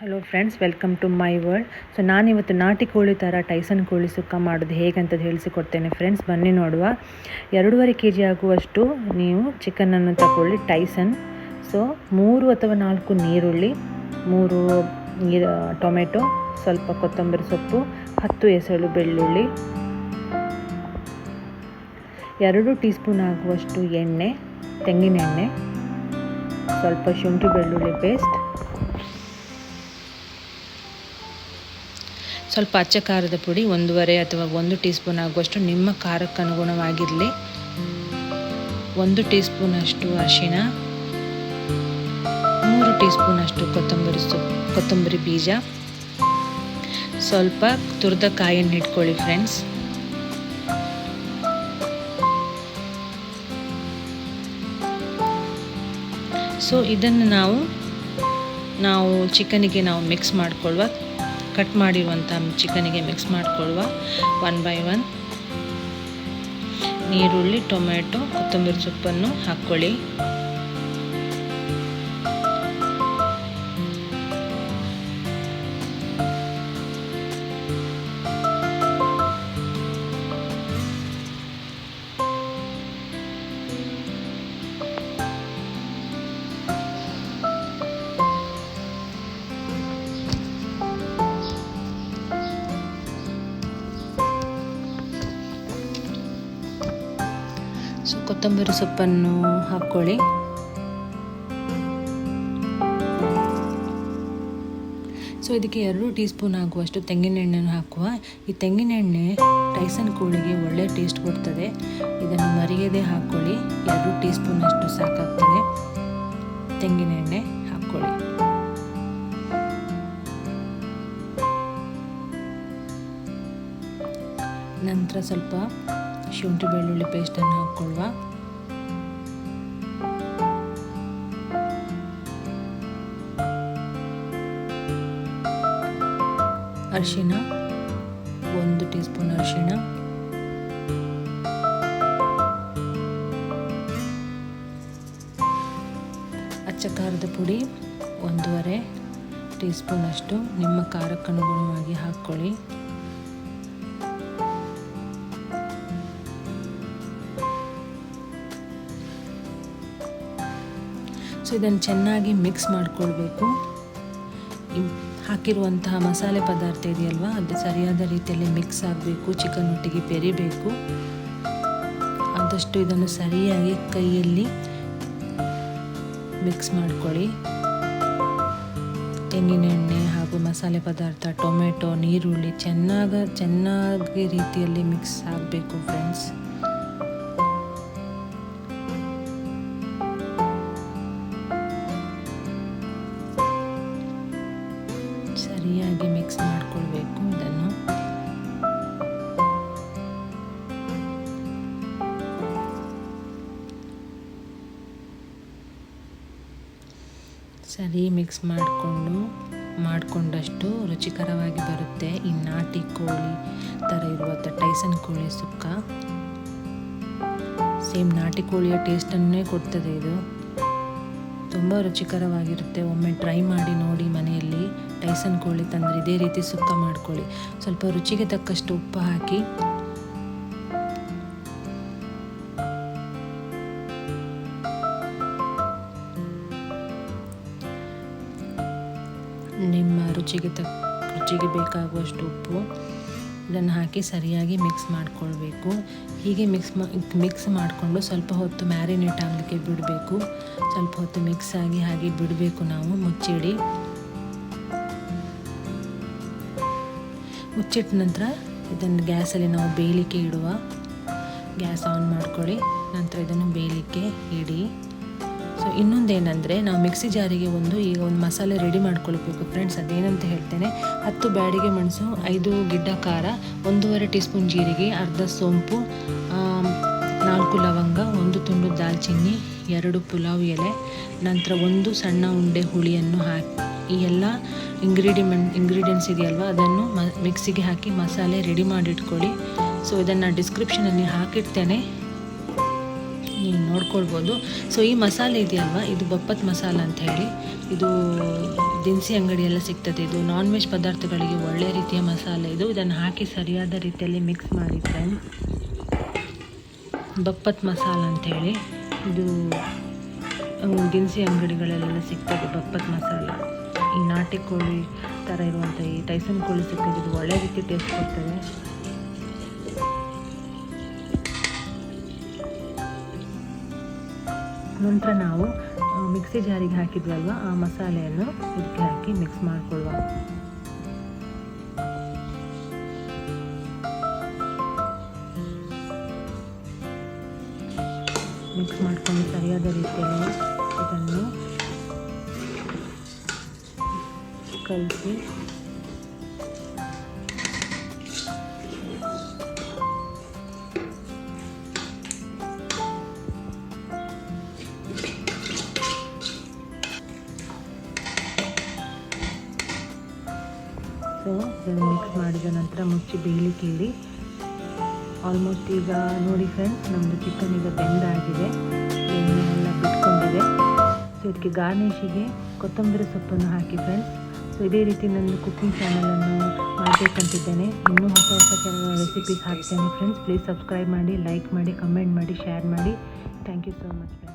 Hello friends, welcome to my world. So ನಾನಿವತ್ತು ನಾಟಿ ಕೋಳಿ ಥರ ಟೈಸನ್ ಕೋಳಿ ಸುಕ್ಕ ಮಾಡೋದು ಹೇಗಂತ ಹೇಳಿಸಿಕೊಡ್ತೇನೆ ಫ್ರೆಂಡ್ಸ್. ಬನ್ನಿ ನೋಡುವ. 2.5 kg ಆಗುವಷ್ಟು ನೀವು ಚಿಕನನ್ನು ತಗೊಳ್ಳಿ, ಟೈಸನ್. ಸೊ 3 ಅಥವಾ 4 ನೀರುಳ್ಳಿ, 3 ಟೊಮೆಟೊ, ಸ್ವಲ್ಪ ಕೊತ್ತಂಬರಿ ಸೊಪ್ಪು, 10 ಎಸಳು ಬೆಳ್ಳುಳ್ಳಿ, 2 ಟೀ ಸ್ಪೂನ್ ಆಗುವಷ್ಟು ಎಣ್ಣೆ, ತೆಂಗಿನ ಎಣ್ಣೆ, ಸ್ವಲ್ಪ ಶುಂಠಿ ಬೆಳ್ಳುಳ್ಳಿ ಪೇಸ್ಟ್, ಸ್ವಲ್ಪ ಅಚ್ಚ ಖಾರದ ಪುಡಿ 1.5 ಅಥವಾ 1 ಟೀ ಸ್ಪೂನ್ ಆಗುವಷ್ಟು, ನಿಮ್ಮ ಖಾರಕ್ಕೆ ಅನುಗುಣವಾಗಿರಲಿ. 1 ಟೀ ಸ್ಪೂನ್ ಅಷ್ಟು ಅರಿಶಿನ, 3 ಟೀ ಸ್ಪೂನ್ ಅಷ್ಟು ಕೊತ್ತಂಬರಿ ಬೀಜ, ಸ್ವಲ್ಪ ತುರಿದ ಕಾಯನ್ನು ಇಟ್ಕೊಳ್ಳಿ ಫ್ರೆಂಡ್ಸ್. ಸೊ ಇದನ್ನು ನಾವು ಚಿಕನಿಗೆ ಮಿಕ್ಸ್ ಮಾಡಿಕೊಳ್ಳುವ. ಕಟ್ ಮಾಡಿರುವಂಥ ಚಿಕನಿಗೆ ಮಿಕ್ಸ್ ಮಾಡಿಕೊಳ್ಳುವ 1 by 1. ನೀರುಳ್ಳಿ, ಟೊಮೆಟೊ, ಕೊತ್ತಂಬರಿ ಸೊಪ್ಪನ್ನು ಹಾಕ್ಕೊಳ್ಳಿ. ಸೊ ಕೊತ್ತಂಬರಿ ಸೊಪ್ಪನ್ನು ಹಾಕ್ಕೊಳ್ಳಿ. ಸೊ ಇದಕ್ಕೆ 2 ಟೀ ಸ್ಪೂನ್ ಆಗುವಷ್ಟು ತೆಂಗಿನ ಎಣ್ಣೆಯನ್ನು ಹಾಕುವ. ಈ ತೆಂಗಿನ ಎಣ್ಣೆ ಟೈಸನ್ ಕೋಳಿಗೆ ಒಳ್ಳೆ ಟೇಸ್ಟ್ ಕೊಡ್ತದೆ. ಇದನ್ನು ಮರೆಯದೇ ಹಾಕ್ಕೊಳ್ಳಿ. 2 ಟೀ ಸ್ಪೂನ್ ಅಷ್ಟು ಸಾಕಾಗ್ತದೆ. ತೆಂಗಿನ ಎಣ್ಣೆ ಹಾಕ್ಕೊಳ್ಳಿ. ನಂತರ ಸ್ವಲ್ಪ ಶುಂಠಿ ಬೆಳ್ಳುಳ್ಳಿ ಪೇಸ್ಟನ್ನು ಹಾಕ್ಕೊಳ್ಳುವ. ಅರಿಶಿನ 1 ಟೀ ಸ್ಪೂನ್ ಅರಿಶಿನ, ಅಚ್ಚ ಖಾರದ ಪುಡಿ 1.5 ಟೀ ಸ್ಪೂನ್ ಅಷ್ಟು, ನಿಮ್ಮ ಖಾರಕ್ಕನುಗುಣವಾಗಿ ಹಾಕ್ಕೊಳ್ಳಿ. ಸೊ ಇದನ್ನು ಚೆನ್ನಾಗಿ ಮಿಕ್ಸ್ ಮಾಡಿಕೊಳ್ಬೇಕು. ಹಾಕಿರುವಂತಹ ಮಸಾಲೆ ಪದಾರ್ಥ ಇದೆಯಲ್ವ, ಅದು ಸರಿಯಾದ ರೀತಿಯಲ್ಲಿ ಮಿಕ್ಸ್ ಆಗಬೇಕು, ಚಿಕನ್ ಒಟ್ಟಿಗೆ ಬೆರಿಬೇಕು. ಆದಷ್ಟು ಇದನ್ನು ಸರಿಯಾಗಿ ಕೈಯಲ್ಲಿ ಮಿಕ್ಸ್ ಮಾಡ್ಕೊಳ್ಳಿ. ತೆಂಗಿನ ಎಣ್ಣೆ ಹಾಗೂ ಮಸಾಲೆ ಪದಾರ್ಥ, ಟೊಮೆಟೊ, ನೀರುಳ್ಳಿ ಚೆನ್ನಾಗಿ ರೀತಿಯಲ್ಲಿ ಮಿಕ್ಸ್ ಆಗಬೇಕು ಫ್ರೆಂಡ್ಸ್. ಸರಿಯಾಗಿ ಮಿಕ್ಸ್ ಮಾಡಿಕೊಳ್ಬೇಕು ಇದನ್ನು. ಸರಿ ಮಿಕ್ಸ್ ಮಾಡಿಕೊಂಡಷ್ಟು ರುಚಿಕರವಾಗಿ ಬರುತ್ತೆ ಈ ನಾಟಿ ಕೋಳಿ ಥರ ಇರುವಂಥ ಟೈಸನ್ ಕೋಳಿ ಸುಕ್ಕ. ಸೇಮ್ ನಾಟಿ ಕೋಳಿಯ ಟೇಸ್ಟನ್ನೇ ಕೊಡ್ತದೆ ಇದು. ತುಂಬ ರುಚಿಕರವಾಗಿರುತ್ತೆ. ಒಮ್ಮೆ ಟ್ರೈ ಮಾಡಿ ನೋಡಿ ಮನೆಯಲ್ಲಿ. ಟೈಸನ್ ಕೋಳಿ ತಂದರೆ ಇದೇ ರೀತಿ ಸುಕ್ಕ ಮಾಡ್ಕೊಳ್ಳಿ. ಸ್ವಲ್ಪ ರುಚಿಗೆ ತಕ್ಕಷ್ಟು ಉಪ್ಪು ಹಾಕಿ, ನಿಮ್ಮ ರುಚಿಗೆ ಬೇಕಾಗುವಷ್ಟು ಉಪ್ಪು ಇದನ್ನು ಹಾಕಿ ಸರಿಯಾಗಿ ಮಿಕ್ಸ್ ಮಾಡಿಕೊಳ್ಬೇಕು. ಹೀಗೆ ಮಿಕ್ಸ್ ಮಾಡಿಕೊಂಡು ಸ್ವಲ್ಪ ಹೊತ್ತು ಮ್ಯಾರಿನೇಟ್ ಆಗಲಿಕ್ಕೆ ಬಿಡಬೇಕು. ಸ್ವಲ್ಪ ಹೊತ್ತು ಮಿಕ್ಸ್ ಆಗಿ ಹಾಗೆ ಬಿಡಬೇಕು. ನಾವು ಮುಚ್ಚಿಟ್ಟ ನಂತರ ಇದನ್ನು ಗ್ಯಾಸಲ್ಲಿ ನಾವು ಬೇಯಲಿಕ್ಕೆ ಇಡುವ. ಗ್ಯಾಸ್ ಆನ್ ಮಾಡ್ಕೊಳ್ಳಿ. ನಂತರ ಇದನ್ನು ಬೇಯಲಿಕ್ಕೆ ಇಡಿ. ಸೊ ಇನ್ನೊಂದೇನೆಂದರೆ, ನಾವು ಮಿಕ್ಸಿ ಜಾರಿಗೆ ಈಗ ಒಂದು ಮಸಾಲೆ ರೆಡಿ ಮಾಡ್ಕೊಳ್ಬೇಕು ಫ್ರೆಂಡ್ಸ್. ಅದೇನಂತ ಹೇಳ್ತೇನೆ. 10 ಬ್ಯಾಡಿಗೆ ಮೆಣಸು, 5 ಗಿಡ್ಡ ಖಾರ, 1.5 ಟೀ ಸ್ಪೂನ್ ಜೀರಿಗೆ, ಅರ್ಧ ಸೋಂಪು, 4 ಲವಂಗ, 1 ತುಂಡು ದಾಲ್ಚಿನ್ನಿ, 2 ಪುಲಾವ್ ಎಲೆ, ನಂತರ 1 ಸಣ್ಣ ಉಂಡೆ ಹುಳಿಯನ್ನು ಹಾಕಿ, ಈ ಎಲ್ಲ ಇಂಗ್ರೀಡಿಯೆಂಟ್ಸ್ ಇದೆಯಲ್ವ ಅದನ್ನು ಮಿಕ್ಸಿಗೆ ಹಾಕಿ ಮಸಾಲೆ ರೆಡಿ ಮಾಡಿಟ್ಕೊಳ್ಳಿ. ಸೊ ಇದನ್ನು ಡಿಸ್ಕ್ರಿಪ್ಷನಲ್ಲಿ ಹಾಕಿರ್ತೇನೆ, ನೀವು ನೋಡ್ಕೊಳ್ಬೋದು. ಸೊ ಈ ಮಸಾಲೆ ಇದೆಯಲ್ವ, ಇದು ಬಪ್ಪತ್ ಮಸಾಲ ಅಂತ ಹೇಳಿ, ಇದು ದಿನಸಿ ಅಂಗಡಿಯೆಲ್ಲ ಸಿಗ್ತದೆ. ಇದು ನಾನ್ ವೆಜ್ ಪದಾರ್ಥಗಳಿಗೆ ಒಳ್ಳೆ ರೀತಿಯ ಮಸಾಲೆ ಇದು. ಇದನ್ನು ಹಾಕಿ ಸರಿಯಾದ ರೀತಿಯಲ್ಲಿ ಮಿಕ್ಸ್ ಮಾಡಿ ಫ್ರೆಂಡ್ಸ್. ಬಪ್ಪತ್ ಮಸಾಲ ಅಂಥೇಳಿ ಇದು ದಿನಸಿ ಅಂಗಡಿಗಳಲ್ಲೆಲ್ಲ ಸಿಗ್ತದೆ. ಬಪ್ಪತ್ ಮಸಾಲ ಈ ನಾಟಿ ಕೋಳಿ ಥರ ಇರುವಂಥ ಈ ಟೈಸನ್ ಕೋಳಿ ಸಿಗ್ತದೆ. ಇದು ಒಳ್ಳೆ ರೀತಿ ಟೇಸ್ಟ್ ಕೊಡ್ತದೆ. ನಂತರ ನಾವು ಮಿಕ್ಸಿ ಜಾರಿಗೆ ಹಾಕಿದ್ವಲ್ವ ಆ ಮಸಾಲೆಯನ್ನು ಇದಕ್ಕೆ ಹಾಕಿ ಮಿಕ್ಸ್ ಮಾಡಿಕೊಳ್ಳುವ. ಮಿಕ್ಸ್ ಮಾಡಿಕೊಂಡು ಸರಿಯಾದ ರೀತಿಯಲ್ಲಿ ಇದನ್ನು ಕಲಸಿ ಸೊ ಇದನ್ನು ಮಿಕ್ಸ್ ಮಾಡಿದ ನಂತರ ಮುಚ್ಚಿ ಬೇಯಲಿಕ್ಕೆ ಇಡಿ. ಆಲ್ಮೋಸ್ಟ್ ಈಗ ನೋಡಿ ಫ್ರೆಂಡ್ಸ್, ನಮ್ಮದು ಚಿಕನ್ ಈಗ ಬೆಂದಾಗಿದೆ, ಎಣ್ಣೆ ಎಲ್ಲ ಬಿಟ್ಕೊಂಡಿದೆ. ಸೊ ಇದಕ್ಕೆ ಗಾರ್ನಿಷಿಗೆ ಕೊತ್ತಂಬರಿ ಸೊಪ್ಪನ್ನು ಹಾಕಿ ಫ್ರೆಂಡ್ಸ್. ಸೊ ಇದೇ ರೀತಿ ನನ್ನ ಕುಕ್ಕಿಂಗ್ ಚಾನಲನ್ನು ಮಾಡಬೇಕಂತಿದ್ದೇನೆ. ಇನ್ನೂ ಹೊಸ ಕೆಲವು ರೆಸಿಪೀಸ್ ಹಾಕ್ತೇನೆ ಫ್ರೆಂಡ್ಸ್. ಪ್ಲೀಸ್ ಸಬ್ಸ್ಕ್ರೈಬ್ ಮಾಡಿ, ಲೈಕ್ ಮಾಡಿ, ಕಮೆಂಟ್ ಮಾಡಿ, ಶೇರ್ ಮಾಡಿ. Thank you so much.